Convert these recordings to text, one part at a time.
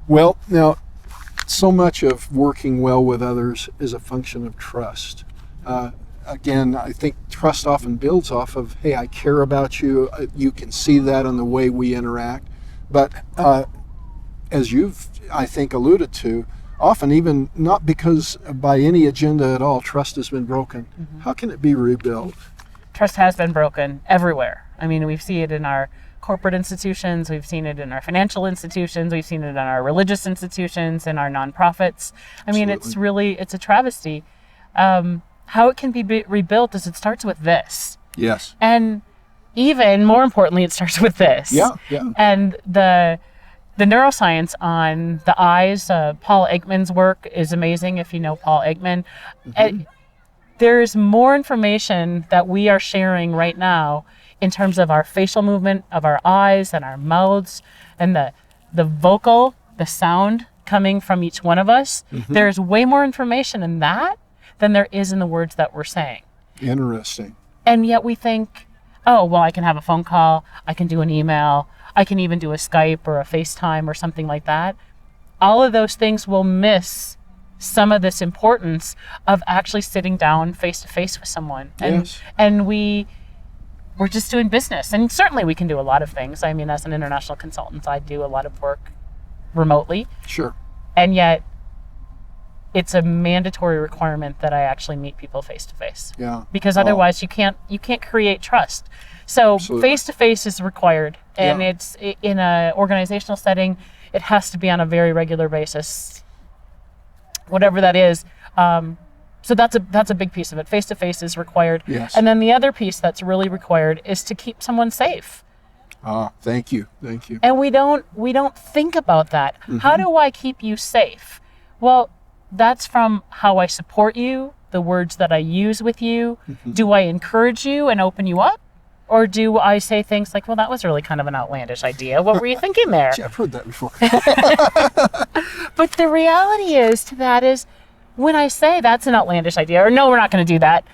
Well, now, so much of working well with others is a function of trust. Again, I think trust often builds off of, hey, I care about you. You can see that in the way we interact. But as you've, I think, alluded to, often even not because by any agenda at all, trust has been broken. Mm-hmm. How can it be rebuilt? Trust has been broken everywhere. I mean, we see it in our corporate institutions, we've seen it in our financial institutions, we've seen it in our religious institutions, in our nonprofits. I mean, it's a travesty. How it can be rebuilt is it starts with this. Yes. And even more importantly, it starts with this. Yeah. And the neuroscience on the eyes, Paul Ekman's work is amazing if you know Paul Ekman. Mm-hmm. There's more information that we are sharing right now in terms of our facial movement of our eyes and our mouths and the vocal, the sound coming from each one of us. Mm-hmm. There's way more information in that than there is in the words that we're saying. Interesting. And yet we think, oh, well, I can have a phone call, I can do an email, I can even do a Skype or a FaceTime or something like that. All of those things will miss some of this importance of actually sitting down face to face with someone. And we're just doing business. And certainly we can do a lot of things. I mean, as an international consultant, I do a lot of work remotely. Sure. And yet it's a mandatory requirement that I actually meet people face to face. Yeah. Because otherwise you can't create trust. So face to face is required. And it's in an organizational setting, it has to be on a very regular basis, whatever that is. So that's a big piece of it. Face to face is required. Yes. And then the other piece that's really required is to keep someone safe. Thank you. And we don't think about that. Mm-hmm. How do I keep you safe? Well, that's from how I support you, the words that I use with you. Mm-hmm. Do I encourage you and open you up? Or do I say things like, well, that was really kind of an outlandish idea. What were you thinking there? Gee, I've heard that before. But the reality is to that is, when I say that's an outlandish idea, or no, we're not going to do that.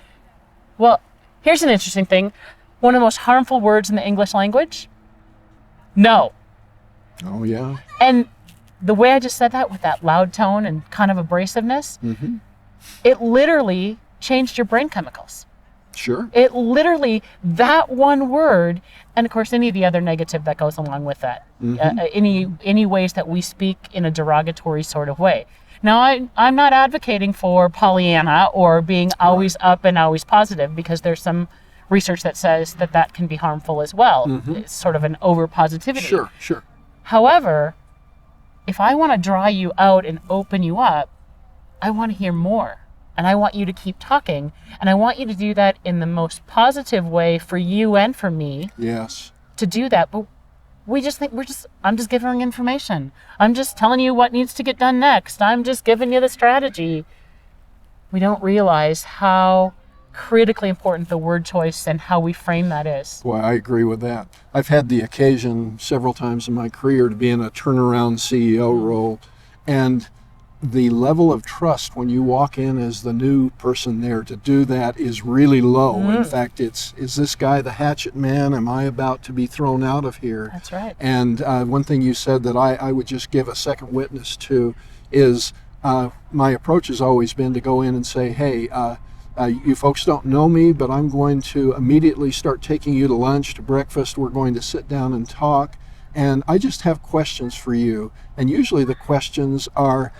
Well, here's an interesting thing. One of the most harmful words in the English language, no. Oh, yeah. And the way I just said that with that loud tone and kind of abrasiveness, mm-hmm. It literally changed your brain chemicals. Sure. It literally, that one word, and of course any of the other negative that goes along with that, mm-hmm. Any ways that we speak in a derogatory sort of way. Now, I'm not advocating for Pollyanna or being always up and always positive, because there's some research that says that can be harmful as well. Mm-hmm. It's sort of an over-positivity. Sure. However, if I want to draw you out and open you up, I want to hear more. And I want you to keep talking. And I want you to do that in the most positive way for you and for me. Yes. To do that. But we just think I'm just giving information. I'm just telling you what needs to get done next. I'm just giving you the strategy. We don't realize how critically important the word choice and how we frame that is. Well, I agree with that. I've had the occasion several times in my career to be in a turnaround CEO role, and the level of trust when you walk in as the new person there to do that is really low. Mm. In fact, is this guy the hatchet man? Am I about to be thrown out of here? That's right. And one thing you said that I would just give a second witness to is my approach has always been to go in and say, hey, you folks don't know me, but I'm going to immediately start taking you to lunch, to breakfast. We're going to sit down and talk. And I just have questions for you. And usually the questions are,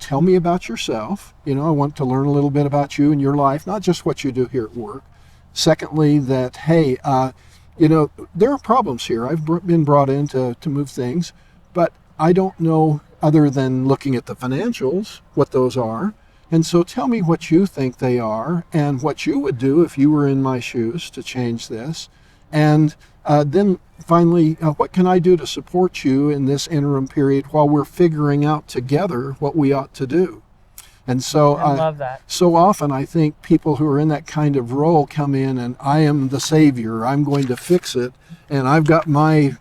tell me about yourself. I want to learn a little bit about you and your life, not just what you do here at work. Secondly, that, hey, there are problems here. I've been brought in to move things, but I don't know, other than looking at the financials, what those are. And so tell me what you think they are and what you would do if you were in my shoes to change this. And then finally, what can I do to support you in this interim period while we're figuring out together what we ought to do? And so I love that. So often I think people who are in that kind of role come in and I am the savior, I'm going to fix it, and I've got my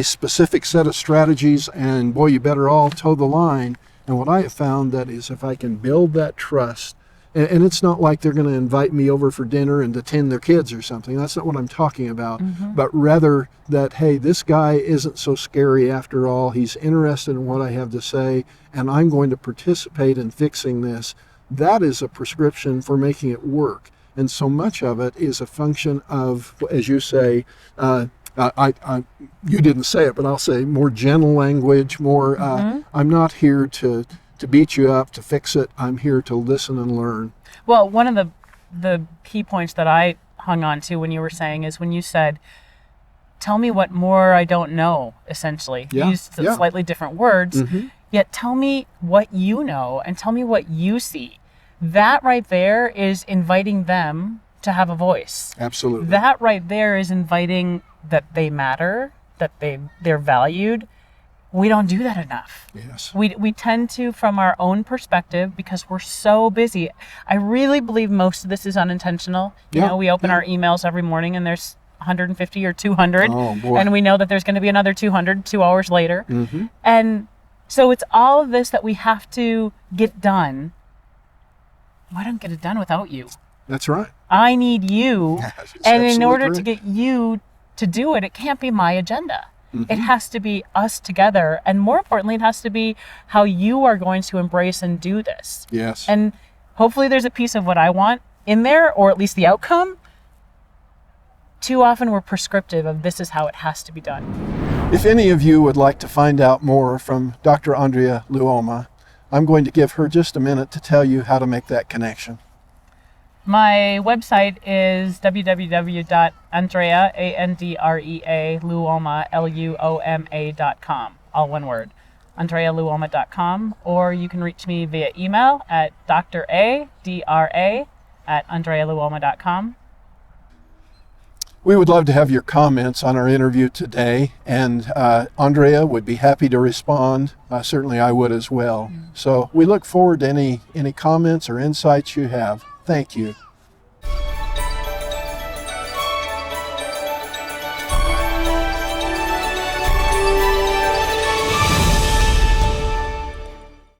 specific set of strategies, and boy, you better all toe the line. And what I have found that is if I can build that trust And it's not like they're going to invite me over for dinner and to tend their kids or something. That's not what I'm talking about. But rather that, hey, this guy isn't so scary after all. He's interested in what I have to say, and I'm going to participate in fixing this. That is a prescription for making it work. And so much of it is a function of, as you say, you didn't say it, but I'll say more gentle language, more, I'm not here to beat you up, to fix it. I'm here to listen and learn. Well, one of the key points that I hung on to when you were saying is when you said, tell me what more I don't know, essentially. You used slightly different words, yet tell me what you know and tell me what you see. That right there is inviting them to have a voice. Absolutely. That right there is inviting that they matter, that they're valued. We don't do that enough. Yes. We tend to, from our own perspective, because we're so busy. I really believe most of this is unintentional. You know, we open our emails every morning and there's 150 or 200. Oh, boy. And we know that there's going to be another 200 2 hours later. And so it's all of this that we have to get done. I don't get it done without you. That's right. I need you. And in order to correct. get you to do it, it can't be my agenda. It has to be us together. And more importantly, it has to be how you are going to embrace and do this. Yes. And hopefully there's a piece of what I want in there, or at least the outcome. Too often we're prescriptive of this is how it has to be done. If any of you would like to find out more from Dr. Andrea Luoma, I'm going to give her just a minute to tell you how to make that connection. My website is www.andrea, Andrea, Luoma, Luoma.com. All one word. AndreaLuoma.com. Or you can reach me via email at DRA@AndreaLuoma.com. We would love to have your comments on our interview today, and Andrea would be happy to respond. Certainly I would as well. So we look forward to any comments or insights you have. Thank you.